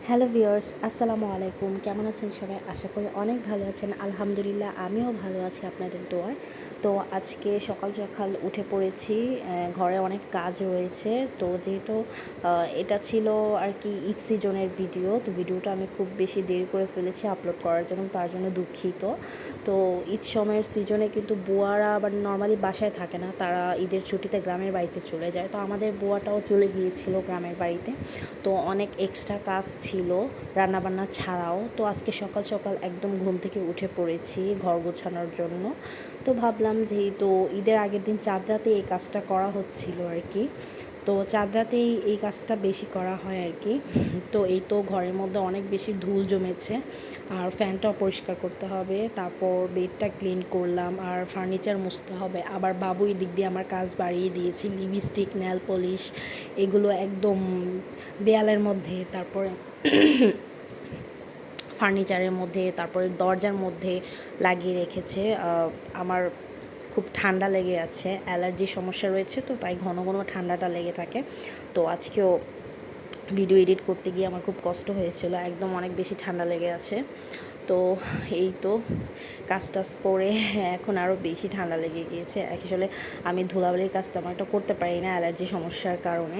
Hello viewers, আসসালামু আলাইকুম। কেমন আছেন সবাই? আশা করি অনেক ভালো আছেন। আলহামদুলিল্লাহ আমিও ভালো আছি আপনাদের দোয়ায়। তো আজকে সকাল সকাল উঠে পড়েছি। ঘরে অনেক কাজ রয়েছে। তো যেহেতু এটা ছিল আর কি ঈদ সিজনের ভিডিও। তো ভিডিওটা আমি খুব বেশি দেরি করে ফেলেছি আপলোড করার জন্য, তার জন্য দুঃখিত। তো ঈদ সময়ের সিজনে কিন্তু বুয়ারা আবার নর্মালি বাসায় থাকে না, তারা ঈদের ছুটিতে গ্রামের বাড়িতে চলে যায়। তো আমাদের বুয়াটাও চলে গিয়েছিল গ্রামের বাড়িতে। তো অনেক এক্সট্রা কাজ ছিল রান্নাবান্না ছাড়াও। তো আজকে সকাল সকাল একদম ঘুম থেকে উঠে পড়েছি ঘর গোছানোর জন্য। তো ভাবলাম যেহেতু ঈদের আগের দিন চাঁদ রাতে এই কাজটা করা হচ্ছিল আর কি, তো চাঁদ রাতেই এই কাজটা বেশি করা হয় আর কি। তো এই তো ঘরের মধ্যে অনেক বেশি ধুল জমেছে, আর ফ্যানটাও পরিষ্কার করতে হবে, তারপর বেডটা ক্লিন করলাম, আর ফার্নিচার মুছতে হবে। আবার বাবু এই দিক দিয়ে আমার কাজ বাড়িয়ে দিয়েছি, লিপস্টিক, নেল পলিশ এগুলো একদম দেয়ালের মধ্যে, তারপরে ফার্নিচারের মধ্যে, তারপরে দরজার মধ্যে লাগিয়ে রেখেছে। আমার খুব ঠান্ডা লেগে আছে, অ্যালার্জির সমস্যা রয়েছে, তো তাই ঘন ঘন ঠান্ডাটা লেগে থাকে। তো আজকেও ভিডিও এডিট করতে গিয়ে আমার খুব কষ্ট হয়েছিল, একদম অনেক বেশি ঠান্ডা লেগে আছে। তো এই তো কাজ টাজ করে এখন আরও বেশি ঠান্ডা লেগে গিয়েছে। আসলে আমি ধুলাবালির কাজ তেমন একটা করতে পারি না অ্যালার্জি সমস্যার কারণে।